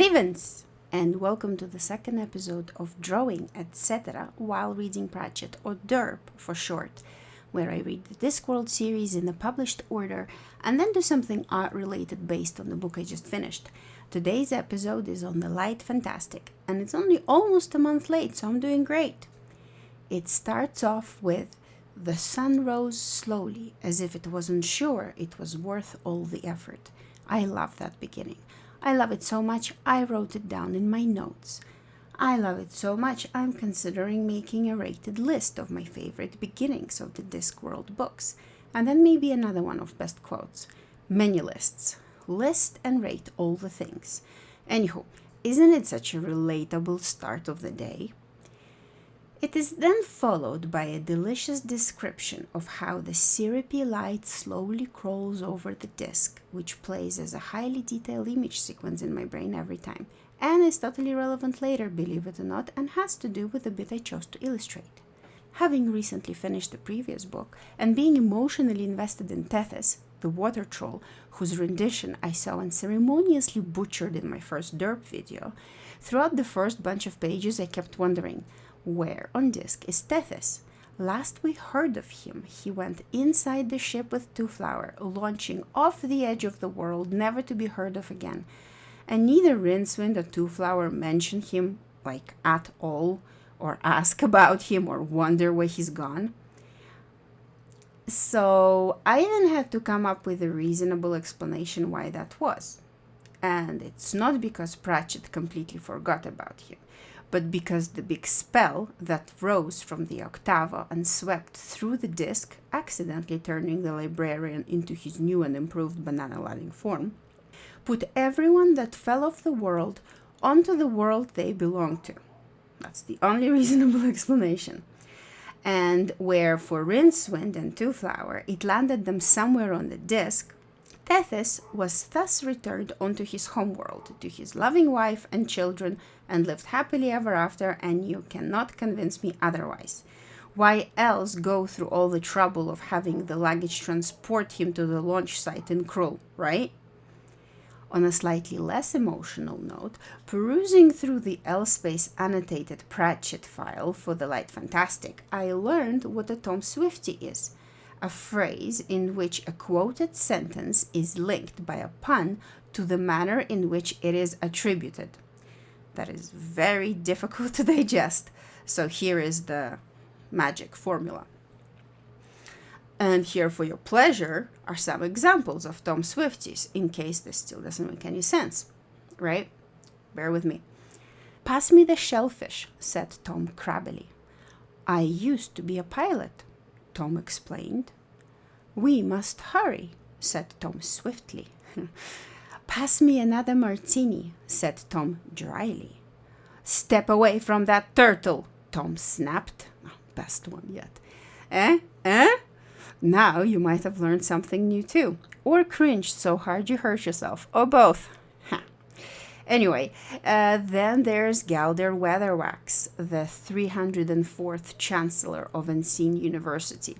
Greetings and welcome to the second episode of Drawing, etc. while reading Pratchett, or D.E.R.P for short, where I read the Discworld series in a published order and then do something art related based on the book I just finished. Today's episode is on the light fantastic, and it's only almost a month late, so I'm doing great. It starts off with "The sun rose slowly, as if it wasn't sure it was worth all the effort." I love that beginning. I love it so much I wrote it down in my notes. I love it so much I'm considering making a rated list of my favorite beginnings of the Discworld books, and then maybe another one of best quotes. Many lists. List and rate all the things. Anywho, isn't it such a relatable start of the day? It is then followed by a delicious description of how the syrupy light slowly crawls over the disc, which plays as a highly detailed image sequence in my brain every time, and is totally relevant later, believe it or not, and has to do with the bit I chose to illustrate. Having recently finished the previous book, and being emotionally invested in Tethys, the water troll, whose rendition I saw unceremoniously butchered in my first D.E.R.P video, throughout the first bunch of pages I kept wondering, where on disc is Tethys? Last we heard of him, he went inside the ship with Twoflower, launching off the edge of the world, never to be heard of again. And neither Rincewind or Twoflower mention him, at all, or ask about him, or wonder where he's gone. So I even had to come up with a reasonable explanation why that was. And it's not because Pratchett completely forgot about him, but because the big spell that rose from the octavo and swept through the disc, accidentally turning the librarian into his new and improved banana-ladding form, put everyone that fell off the world onto the world they belonged to. That's the only reasonable explanation. And where for Rincewind and Twoflower it landed them somewhere on the disc, Tethys was thus returned onto his homeworld, to his loving wife and children, and lived happily ever after, and you cannot convince me otherwise. Why else go through all the trouble of having the luggage transport him to the launch site in Krull, right? On a slightly less emotional note, perusing through the L-Space annotated Pratchett file for the Light Fantastic, I learned what a Tom Swiftie is. A phrase in which a quoted sentence is linked by a pun to the manner in which it is attributed. That is very difficult to digest, so here is the magic formula. And here for your pleasure are some examples of Tom Swifties, in case this still doesn't make any sense, right? Bear with me. "Pass me the shellfish," said Tom crabbily. "I used to be a pilot," Tom explained. "We must hurry," said Tom swiftly. "Pass me another martini," said Tom dryly. "Step away from that turtle," Tom snapped. Best one yet. Eh? Now you might have learned something new too, or cringed so hard you hurt yourself, or both. Anyway, then there's Galder Weatherwax, the 304th Chancellor of Unseen University.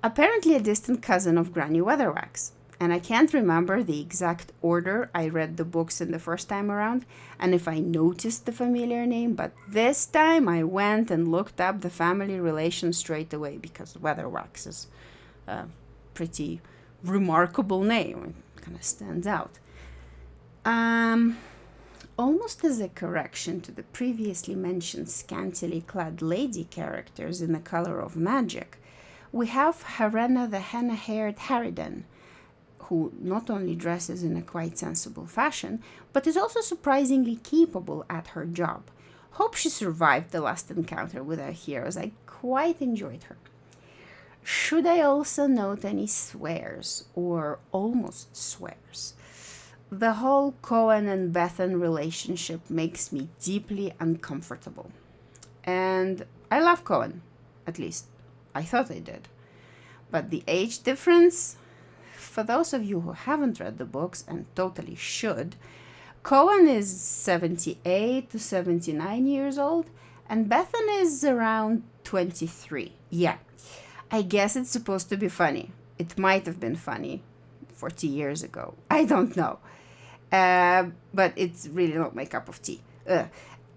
Apparently a distant cousin of Granny Weatherwax. And I can't remember the exact order I read the books in the first time around, and if I noticed the familiar name, but this time I went and looked up the family relation straight away, because Weatherwax is a pretty remarkable name. It kind of stands out. Almost as a correction to the previously mentioned scantily clad lady characters in The Color of Magic, we have Harena the henna-haired Harridan, who not only dresses in a quite sensible fashion, but is also surprisingly capable at her job. Hope she survived the last encounter with our heroes. I quite enjoyed her. Should I also note any swears, or almost swears? The whole Cohen and Bethan relationship makes me deeply uncomfortable. And I love Cohen, at least I thought I did. But the age difference, for those of you who haven't read the books and totally should, Cohen is 78 to 79 years old, and Bethan is around 23. Yeah, I guess it's supposed to be funny. It might have been funny 40 years ago. I don't know. But it's really not my cup of tea.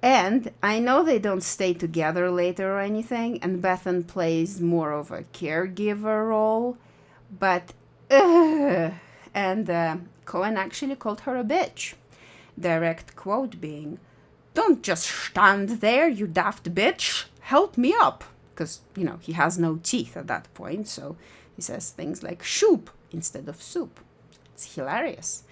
And I know they don't stay together later or anything, and Bethan plays more of a caregiver role, but Cohen actually called her a bitch. Direct quote being, "Don't just stand there, you daft bitch. Help me up." Because, he has no teeth at that point, so he says things like shoop instead of soup. It's hilarious.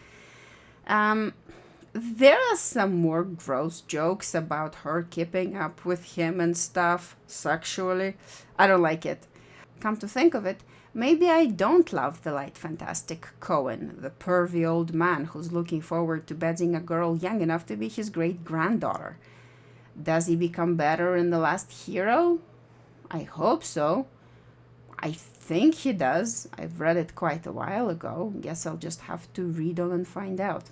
There are some more gross jokes about her keeping up with him and stuff sexually. I don't like it. Come to think of it, maybe I don't love the light fantastic Cohen, the pervy old man who's looking forward to bedding a girl young enough to be his great-granddaughter. Does he become better in The Last Hero? I hope so. I think he does. I've read it quite a while ago. Guess I'll just have to read on and find out.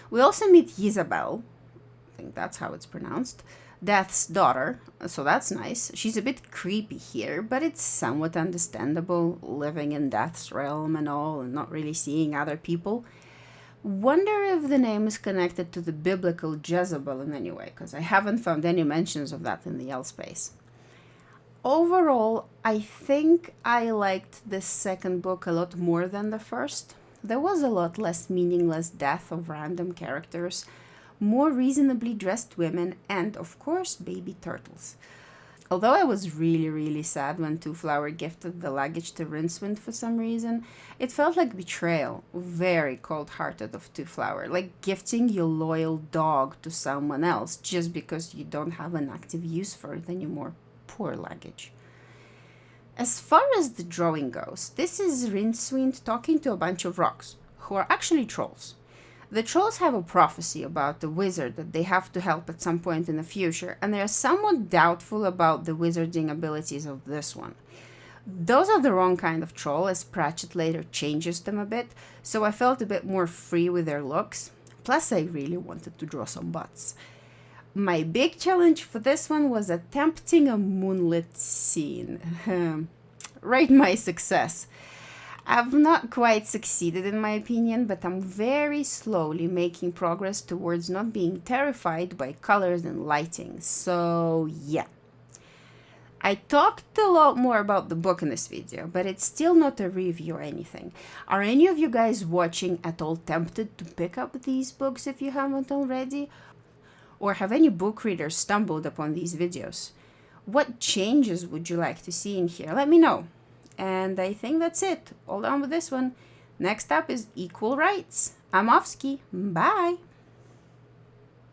We also meet Isabel, I think that's how it's pronounced, Death's daughter, so that's nice. She's a bit creepy here, but it's somewhat understandable, living in Death's realm and all, and not really seeing other people. Wonder if the name is connected to the biblical Jezebel in any way, because I haven't found any mentions of that in the L space. Overall, I think I liked this second book a lot more than the first. There was a lot less meaningless death of random characters, more reasonably dressed women, and, of course, baby turtles. Although I was really, really sad when Two Flower gifted the luggage to Rincewind for some reason, it felt like betrayal, very cold-hearted of Two Flower, like gifting your loyal dog to someone else just because you don't have an active use for it anymore. Poor luggage. As far as the drawing goes, this is Rincewind talking to a bunch of rocks, who are actually trolls. The trolls have a prophecy about the wizard that they have to help at some point in the future, and they are somewhat doubtful about the wizarding abilities of this one. Those are the wrong kind of troll, as Pratchett later changes them a bit, so I felt a bit more free with their looks. Plus, I really wanted to draw some butts. My big challenge for this one was attempting a moonlit scene. Rate my success. I've not quite succeeded in my opinion, but I'm very slowly making progress towards not being terrified by colors and lighting, so yeah. I talked a lot more about the book in this video, but it's still not a review or anything. Are any of you guys watching at all tempted to pick up these books if you haven't already? Or have any book readers stumbled upon these videos? What changes would you like to see in here? Let me know. And I think that's it. All done with this one. Next up is Equal Rights. I'm Offski. Bye!